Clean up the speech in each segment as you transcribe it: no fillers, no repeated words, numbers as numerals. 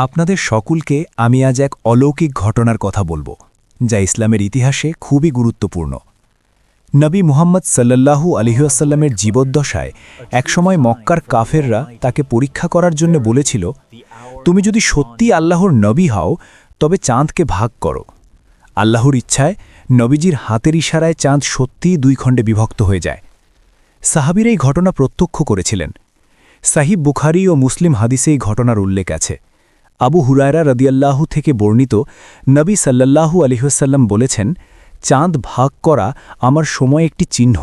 আপনাদের সকলকে আমি আজ এক অলৌকিক ঘটনার কথা বলবো, যা ইসলামের ইতিহাসে খুবই গুরুত্বপূর্ণ। নবী মুহাম্মদ সাল্লাল্লাহু আলাইহি ওয়াসাল্লামের জীবদ্দশায় একসময় মক্কার কাফেররা তাকে পরীক্ষা করার জন্য বলেছিল, তুমি যদি সত্যি আল্লাহর নবী হও তবে চাঁদকে ভাগ করো। আল্লাহর ইচ্ছায় নবীজির হাতের ইশারায় চাঁদ সত্যিই দুই খণ্ডে বিভক্ত হয়ে যায়। সাহাবীরা এই ঘটনা প্রত্যক্ষ করেছিলেন। সাহিহ বুখারী ও মুসলিম হাদিসে এই ঘটনার উল্লেখ আছে। আবু হুরায়রা রাদিয়াল্লাহু থেকে বর্ণিত, নবী সাল্লাল্লাহু আলাইহি ওয়াসাল্লাম বলেছেন, চাঁদ ভাগ করা আমার সময় একটি চিহ্ন।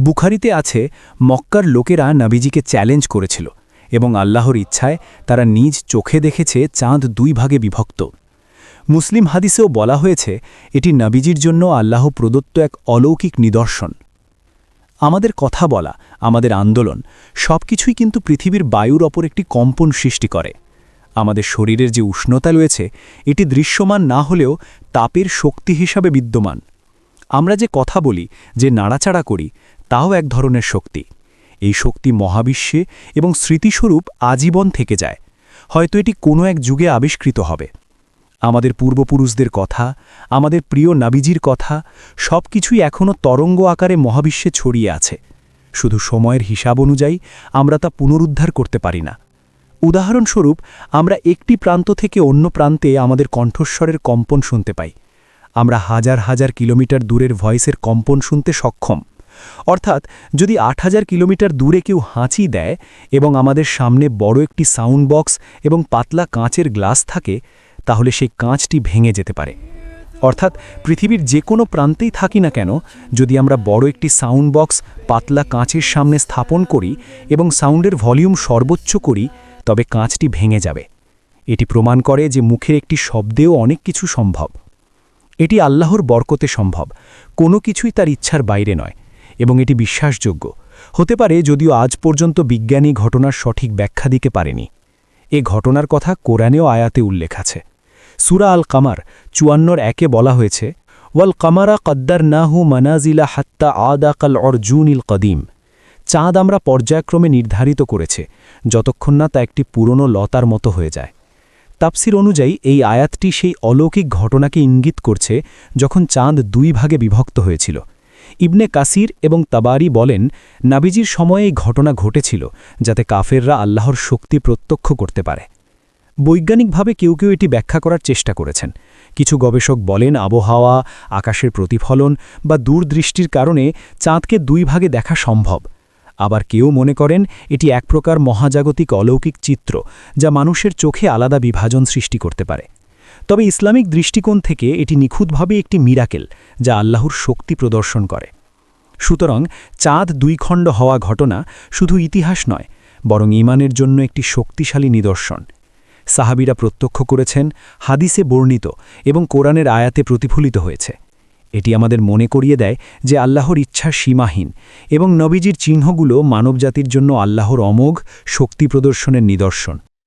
বুখারীতে আছে, মক্কার লোকেরা নবীজিকে চ্যালেঞ্জ করেছিল এবং আল্লাহর ইচ্ছায় তারা নিজ চোখে দেখেছে চাঁদ দুই ভাগে বিভক্ত। মুসলিম হাদিসেও বলা হয়েছে, এটি নবীজির জন্য আল্লাহ প্রদত্ত এক অলৌকিক নিদর্শন। আমাদের কথা বলা, আমাদের আন্দোলন সবকিছুই কিন্তু পৃথিবীর বায়ুর ওপর একটি কম্পন সৃষ্টি করে। আমাদের শরীরের যে উষ্ণতা রয়েছে, এটি দৃশ্যমান না হলেও তাপের শক্তি হিসাবে বিদ্যমান। আমরা যে কথা বলি, যে নাড়াচাড়া করি, তাও এক ধরনের শক্তি। এই শক্তি মহাবিশ্বে এবং স্মৃতিস্বরূপ আজীবন থেকে যায়। হয়তো এটি কোনো এক যুগে আবিষ্কৃত হবে। আমাদের পূর্বপুরুষদের কথা, আমাদের প্রিয় নবীজির কথা সবকিছুই এখনও তরঙ্গ আকারে মহাবিশ্বে ছড়িয়ে আছে। শুধু সময়ের হিসাব অনুযায়ী আমরা তা পুনরুদ্ধার করতে পারি না। উদাহরণস্বরূপ, আমরা একটি প্রান্ত থেকে অন্য প্রান্তে আমাদের কণ্ঠস্বরের কম্পন শুনতে পাই। আমরা হাজার হাজার কিলোমিটার দূরের ভয়েসের কম্পন শুনতে সক্ষম। অর্থাৎ, যদি ৮,০০০ কিলোমিটার দূরে কেউ হাঁচি দেয় এবং আমাদের সামনে বড় একটি সাউন্ড বক্স এবং পাতলা কাঁচের গ্লাস থাকে, তাহলে সেই কাঁচটি ভেঙে যেতে পারে। অর্থাৎ, পৃথিবীর যে কোনো প্রান্তেই থাকি না কেন, যদি আমরা বড় একটি সাউন্ড বক্স পাতলা কাঁচের সামনে স্থাপন করি এবং সাউন্ডের ভলিউম সর্বোচ্চ করি, তবে কাঁচটি ভেঙে যাবে। এটি প্রমাণ করে যে মুখের একটি শব্দেও অনেক কিছু সম্ভব। এটি আল্লাহর বরকতে সম্ভব, কোনো কিছুই তার ইচ্ছার বাইরে নয়, এবং এটি বিশ্বাসযোগ্য হতে পারে, যদিও আজ পর্যন্ত বিজ্ঞানী ঘটনার সঠিক ব্যাখ্যা দিতে পারেনি। এ ঘটনার কথা কোরআনেও আয়াতে উল্লেখ আছে। সূরা আল কামার ৫৪:১ বলা হয়েছে, ওয়াল কামারা কদ্দারনাহু মানাজিলা হাত্তা আদা কাল অরজুনিল কদিম। চাঁদ আমরা পর্যায়ক্রমে নির্ধারিত করেছে, যতক্ষণ না তা একটি পুরনো লতার মতো হয়ে যায়। তাফসির অনুযায়ী এই আয়াতটি সেই অলৌকিক ঘটনাকে ইঙ্গিত করছে, যখন চাঁদ দুই ভাগে বিভক্ত হয়েছিল। ইবনে কাসির এবং তাবারি বলেন, নবীজির সময়ে এই ঘটনা ঘটেছিল, যাতে কাফেররা আল্লাহর শক্তি প্রত্যক্ষ করতে পারে। বৈজ্ঞানিকভাবে কেউ কেউ এটি ব্যাখ্যা করার চেষ্টা করেছেন। কিছু গবেষক বলেন, আবহাওয়া, আকাশের প্রতিফলন বা দূরদৃষ্টির কারণে চাঁদকে দুই ভাগে দেখা সম্ভব। আবার কেউ মনে করেন এটি এক প্রকার মহাজাগতিক অলৌকিক চিত্র, যা মানুষের চোখে আলাদা বিভাজন সৃষ্টি করতে পারে। তবে ইসলামিক দৃষ্টিকোণ থেকে এটি নিখুঁতভাবে একটি মিরাকেল, যা আল্লাহর শক্তি প্রদর্শন করে। সুতরাং চাঁদ দুই খণ্ড হওয়া ঘটনা শুধু ইতিহাস নয়, বরং ঈমানের জন্য একটি শক্তিশালী নিদর্শন। সাহাবীরা প্রত্যক্ষ করেছেন, হাদিসে বর্ণিত এবং কোরআনের আয়াতে প্রতিফলিত হয়েছে। এটি আমাদের মনে করিয়ে দেয় যে আল্লাহর ইচ্ছা সীমাহীন এবং নবীজির চিহ্নগুলো মানবজাতির জন্য আল্লাহর অমোঘ শক্তি প্রদর্শনের নিদর্শন।